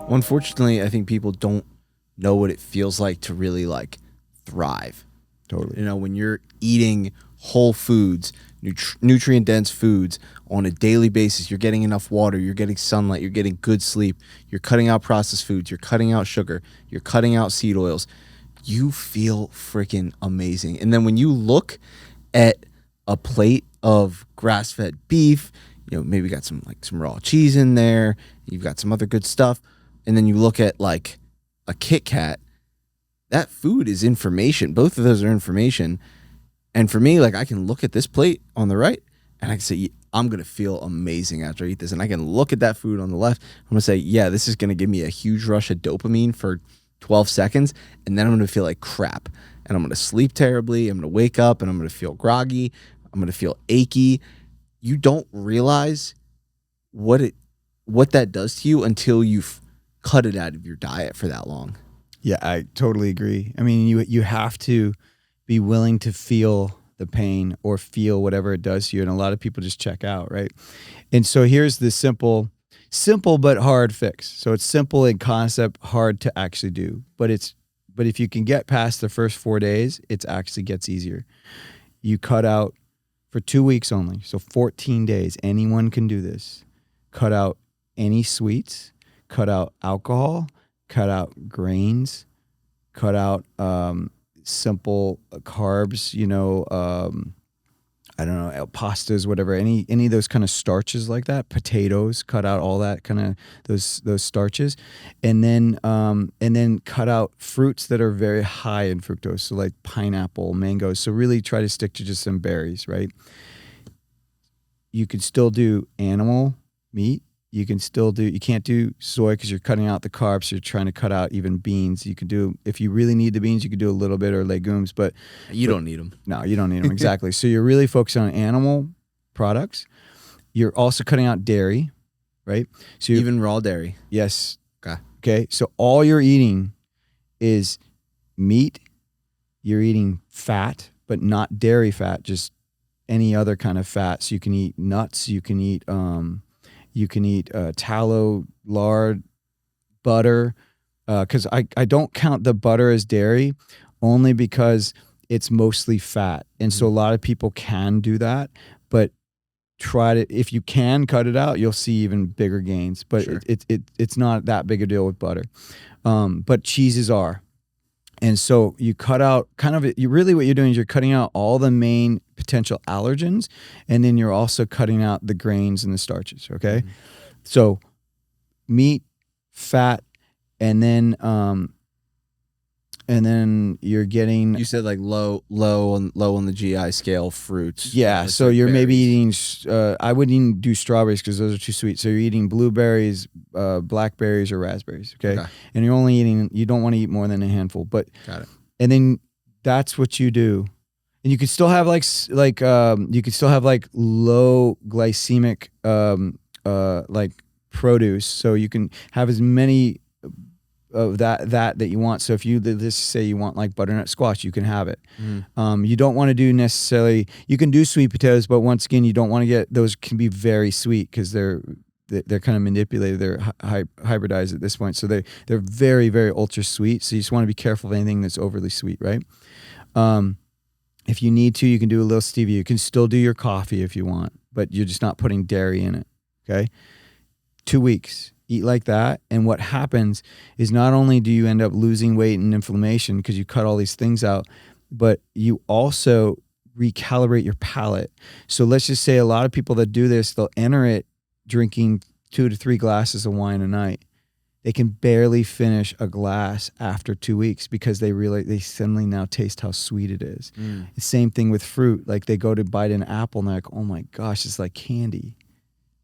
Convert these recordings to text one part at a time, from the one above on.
Well, unfortunately, I think people don't know what it feels like to really like thrive. Totally. When you're eating whole foods, nutrient dense foods on a daily basis, you're getting enough water, you're getting sunlight, you're getting good sleep, you're cutting out processed foods, you're cutting out sugar, you're cutting out seed oils. You feel freaking amazing. And then when you look at a plate of grass-fed beef, maybe got some raw cheese in there, you've got some other good stuff, and then you look at like a Kit Kat, that food is information. Both of those are information. And for me, like I can look at this plate on the right and I can say, I'm going to feel amazing after I eat this. And I can look at that food on the left. I'm going to say, yeah, this is going to give me a huge rush of dopamine for 12 seconds. And then I'm going to feel like crap. And I'm going to sleep terribly. I'm going to wake up and I'm going to feel groggy. I'm going to feel achy. You don't realize what that does to you until you've cut it out of your diet for that long. Yeah, I totally agree. I mean, you have to be willing to feel the pain or feel whatever it does to you. And a lot of people just check out, right? And so here's the simple but hard fix. So it's simple in concept, hard to actually do. But if you can get past the first 4 days, it actually gets easier. You cut out for 2 weeks only. So 14 days. Anyone can do this. Cut out any sweets, cut out alcohol, cut out grains, cut out simple carbs, I don't know, pastas, whatever, any of those kind of starches like that, potatoes, cut out all that kind of those starches, and then cut out fruits that are very high in fructose, so like pineapple, mangoes. So really try to stick to just some berries, right? You could still do animal meat. You can't do soy because you're cutting out the carbs. So you're trying to cut out even beans. You can do, if you really need the beans, you could do a little bit, or legumes, but you don't need them. No, you don't need them. Exactly. So you're really focusing on animal products. You're also cutting out dairy, right? So even raw dairy. Yes. Okay. So all you're eating is meat. You're eating fat, but not dairy fat, just any other kind of fat. So you can eat nuts. You can eat tallow, lard, butter, because I don't count the butter as dairy only because it's mostly fat. And so a lot of people can do that, but if you can cut it out, you'll see even bigger gains. But sure. It's not that big a deal with butter. But cheeses are. And so you cut out what you're doing is you're cutting out all the main potential allergens, and then you're also cutting out the grains and the starches. Okay. Mm-hmm. So meat, fat, and then you're getting, you said like low on the GI scale fruits. Yeah. So you're berries. Maybe eating, I wouldn't even do strawberries because those are too sweet. So you're eating blueberries, blackberries, or raspberries. Okay. And you don't want to eat more than a handful, but got it. And then that's what you do. And you could still have low glycemic, like produce. So you can have as many of that you want. So if let's say you want like butternut squash, you can have it. Mm. You don't want to do necessarily, you can do sweet potatoes, but once again, you don't want to get, those can be very sweet because they're kind of manipulated. They're hybridized at this point. So they're very, very ultra sweet. So you just want to be careful of anything that's overly sweet, right? If you need to, you can do a little stevia. You can still do your coffee if you want, but you're just not putting dairy in it. Okay. 2 weeks. Eat like that. And what happens is not only do you end up losing weight and inflammation because you cut all these things out, but you also recalibrate your palate. So let's just say a lot of people that do this, they'll enter it drinking 2 to 3 glasses of wine a night. They can barely finish a glass after 2 weeks because they suddenly now taste how sweet it is. Mm. The same thing with fruit. Like they go to bite an apple and they're like, oh my gosh, it's like candy.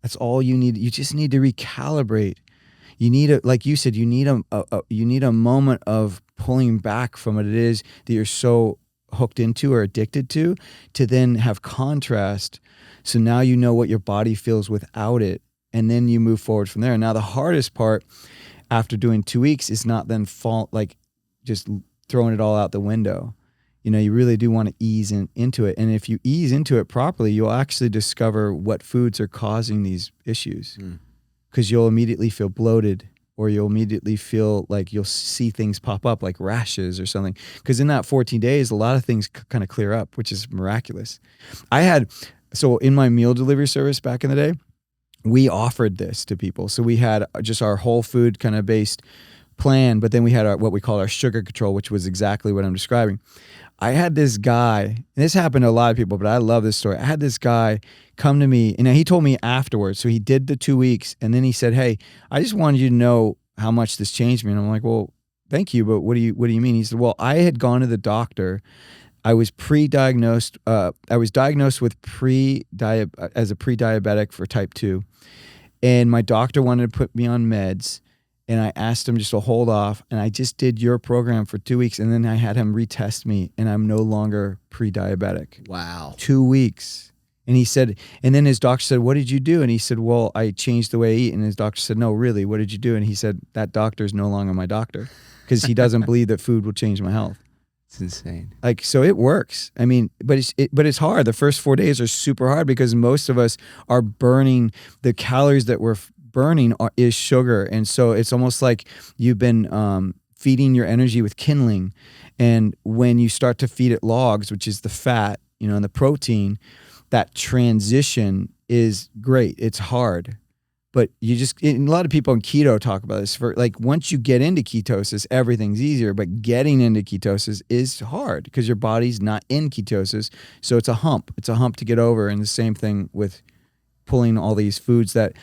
That's all you need. You just need to recalibrate. You need like you said, you need a moment of pulling back from what it is that you're so hooked into or addicted to then have contrast. So now you know what your body feels without it, and then you move forward from there. Now the hardest part after doing 2 weeks is not then just throwing it all out the window. You really do want to ease into it. And if you ease into it properly, you'll actually discover what foods are causing these issues. Because you'll immediately feel bloated or you'll immediately feel like you'll see things pop up like rashes or something. Because in that 14 days, a lot of things kind of clear up, which is miraculous. So in my meal delivery service back in the day, we offered this to people. So we had just our whole food kind of based plan, but then we had what we call our sugar control, which was exactly what I'm describing. I had this guy, and this happened to a lot of people, but I love this story. I had this guy come to me, and he told me afterwards. So he did the 2 weeks, and then he said, "Hey, I just wanted you to know how much this changed me." And I'm like, "Well, thank you, but what do you mean?" He said, "Well, I had gone to the doctor. I was pre-diagnosed. I was diagnosed with as a pre-diabetic for type 2, and my doctor wanted to put me on meds." And I asked him just to hold off. And I just did your program for 2 weeks. And then I had him retest me. And I'm no longer pre-diabetic. Wow. 2 weeks. And he said, and then his doctor said, "What did you do?" And he said, "Well, I changed the way I eat." And his doctor said, "No, really, what did you do?" And he said, "That doctor is no longer my doctor because he doesn't believe that food will change my health." It's insane. Like, so it works. I mean, but it's hard. The first 4 days are super hard because most of us are burning the calories that we're burning is sugar. And so it's almost like you've been feeding your energy with kindling. And when you start to feed it logs, which is the fat, and the protein, that transition is great. It's hard. But a lot of people in keto talk about this. For like, once you get into ketosis, everything's easier. But getting into ketosis is hard because your body's not in ketosis. So it's a hump. It's a hump to get over. And the same thing with pulling all these foods that,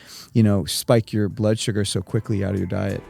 spike your blood sugar so quickly out of your diet.